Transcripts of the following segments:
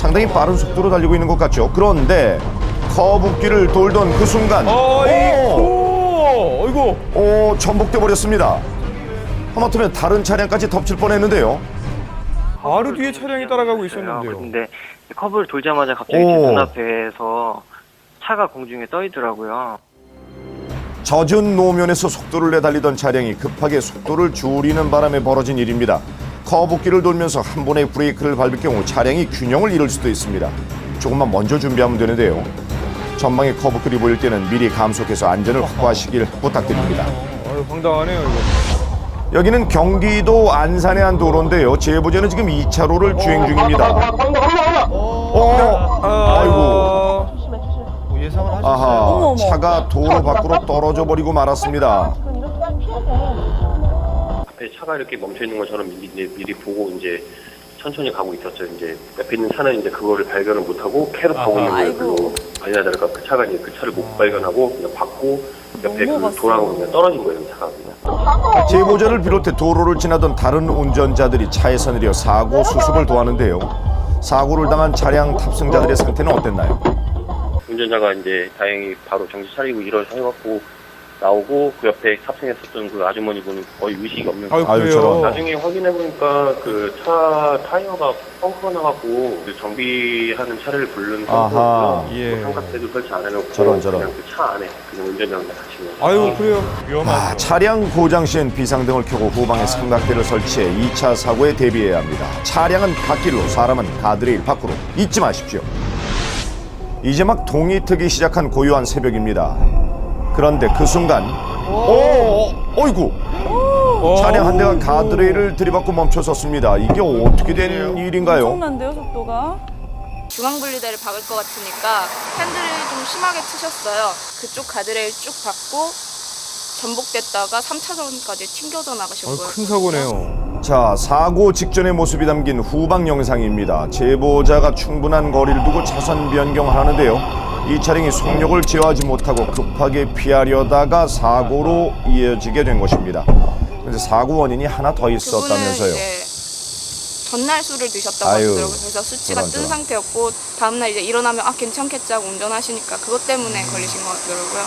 상당히 빠른 속도로 달리고 있는 것 같죠. 그런데 커브길을 돌던 그 순간 어이구. 전복돼 버렸습니다. 하마터면 다른 차량까지 덮칠 뻔했는데요. 바로 뒤에 차량이 따라가고 있었는데요. 근데 커브를 돌자마자 갑자기 제 눈앞에서 차가 공중에 떠 있더라고요. 젖은 노면에서 속도를 내달리던 차량이 급하게 속도를 줄이는 바람에 벌어진 일입니다. 커브길을 돌면서 한 번에 브레이크를 밟을 경우 차량이 균형을 잃을 수도 있습니다. 조금만 먼저 준비하면 되는데요. 전방에 커브길이 보일 때는 미리 감속해서 안전을 확보하시길 부탁드립니다. 황당하네요, 이거. 여기는 경기도 안산의 한 도로인데요. 제보자는 지금 2차로를 주행 중입니다. 아이고. 예상을 하셨어요? 아하, 차가 도로 밖으로 떨어져 버리고 말았습니다. 앞에 차가 이렇게 멈춰 있는 것처럼 미리 보고 이제 천천히 가고 있었죠. 이제 옆에 있는 차는 이제 그거를 발견을 못하고 캐럿 가고 있는 거예요. 별로 아니나 다를까 그 차가 이제 그 차를 못 발견하고 그냥 받고 옆에 그 돌아가고 그냥 떨어진 거예요. 차가 그냥. 제보자를 비롯해 도로를 지나던 다른 운전자들이 차에서 내려 사고 수습을 도하는데요. 사고를 당한 차량 탑승자들의 상태는 어땠나요? 운전자가 이제 다행히 바로 정신 차리고 일어서갖고 나오고 그 옆에 탑승했었던 그 아주머니 분은 거의 의식이 없는 거예요. 아유, 저런. 나중에 확인해 보니까 그 차 타이어가 펑크가 나갖고 그 정비하는 차를 부르는 아하. 펑크였고요. 삼각대도 설치 안 해놓고 저런. 그냥 그 차 안에 그냥 운전자랑 같이 있는 아유, 그래요. 위험하죠. 차량 고장 시엔 비상등을 켜고 후방에 삼각대를 설치해 2차 사고에 대비해야 합니다. 차량은 갓길로, 사람은 가드레일 밖으로. 잊지 마십시오. 이제 막 동이 트기 시작한 고요한 새벽입니다. 그런데 그 순간 어이구! 차량 한 대가 가드레일을 들이받고 멈춰섰습니다. 이게 어떻게 된 일인가요? 엄청난데요, 속도가? 중앙분리대를 박을 것 같으니까 핸들을 좀 심하게 트셨어요. 그쪽 가드레일 쭉 받고 전복됐다가 3차선까지 튕겨져 나가신 거예요. 큰 사고네요. 자, 사고 직전의 모습이 담긴 후방 영상입니다. 제보자가 충분한 거리를 두고 차선 변경을 하는데요. 이 차량이 속력을 제어하지 못하고 급하게 피하려다가 사고로 이어지게 된 것입니다. 그런데 사고 원인이 하나 더 있었다면서요. 그분은 이제 전날 술을 드셨다고 아유, 하더라고요. 그래서 수치가 저런. 뜬 상태였고 다음날 이제 일어나면 괜찮겠지 하고 운전하시니까 그것 때문에 걸리신 것 같더라고요.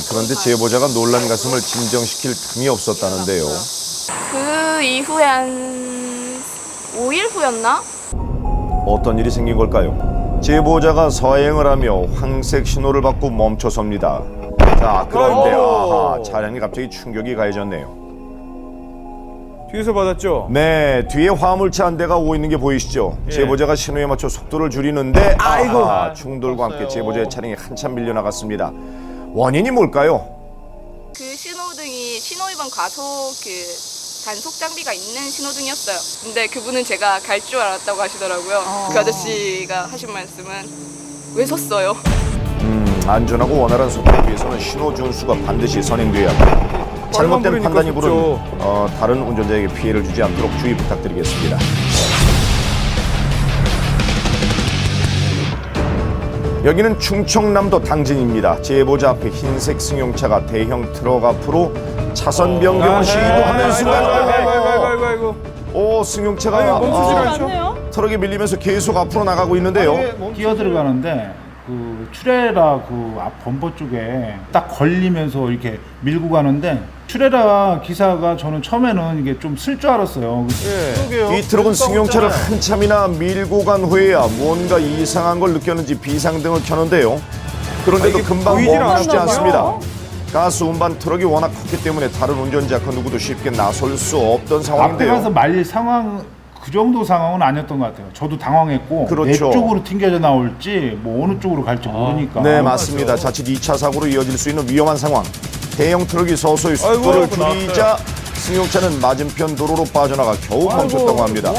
그런데 제보자가 놀란 가슴을 진정시킬 틈이 없었다는데요. 그 이후에 한 5일 후였나? 어떤 일이 생긴 걸까요? 제보자가 서행을 하며 황색 신호를 받고 멈춰섭니다. 자, 그런데 아하, 차량이 갑자기 충격이 가해졌네요. 뒤에서 받았죠? 네, 뒤에 화물차 한 대가 오고 있는 게 보이시죠? 제보자가 신호에 맞춰 속도를 줄이는데 아이고! 충돌과 함께 제보자의 차량이 한참 밀려나갔습니다. 원인이 뭘까요? 그 신호등이 신호위반 과속 단속 장비가 있는 신호등이었어요. 근데 그분은 제가 갈 줄 알았다고 하시더라고요. 그 아저씨가 하신 말씀은 왜 섰어요? 안전하고 원활한 소통을 위해서는 신호 준수가 반드시 선행돼야 합니다. 잘못된 판단이 부른 다른 운전자에게 피해를 주지 않도록 주의 부탁드리겠습니다. 여기는 충청남도 당진입니다. 제보자 앞에 흰색 승용차가 대형 트럭 앞으로 차선 변경을 시도하는 순간 아이고. 승용차가 멈추질 않죠? 않네요? 트럭에 밀리면서 계속 앞으로 나가고 있는데요. 뛰어 들어가는데 그 트레라 그 앞 범퍼 쪽에 딱 걸리면서 이렇게 밀고 가는데 트레라 기사가 저는 처음에는 이게 좀 쓸 줄 알았어요. 이 트럭은 승용차를 한참이나 밀고 간 후에야 뭔가 이상한 걸 느꼈는지 비상등을 켜는데요. 그런데도 금방 보이질 멈추지 않았나봐요. 않습니다. 가스 운반 트럭이 워낙 컸기 때문에 다른 운전자 그 누구도 쉽게 나설 수 없던 앞에 상황인데요. 가서 말릴 상황 그 정도 상황은 아니었던 것 같아요. 저도 당황했고 그렇죠. 내 쪽으로 튕겨져 나올지 뭐 어느 쪽으로 갈지 모르니까. 네, 맞습니다. 자칫 2차 사고로 이어질 수 있는 위험한 상황. 대형 트럭이 서서히 속도를 아이고, 줄이자 승용차는 맞은편 도로로 빠져나가 겨우 멈췄다고 합니다.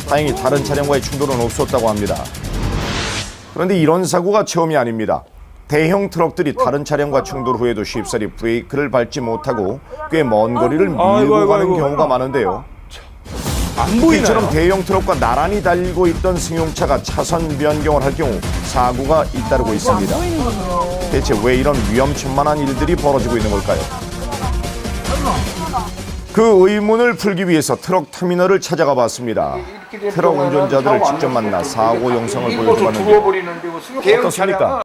다행히 다른 차량과의 충돌은 없었다고 합니다. 그런데 이런 사고가 처음이 아닙니다. 대형 트럭들이 다른 차량과 충돌 후에도 쉽사리 브레이크를 밟지 못하고 꽤 먼 거리를 밀고 가는 경우가 많은데요. 안 보이나요? 이처럼 대형 트럭과 나란히 달리고 있던 승용차가 차선 변경을 할 경우 사고가 잇따르고 있습니다. 대체 왜 이런 위험천만한 일들이 벌어지고 있는 걸까요? 그 의문을 풀기 위해서 트럭 터미널을 찾아가 봤습니다. 트럭 운전자들을 직접 만나 사고 영상을 보여주었는데 어떻습니까?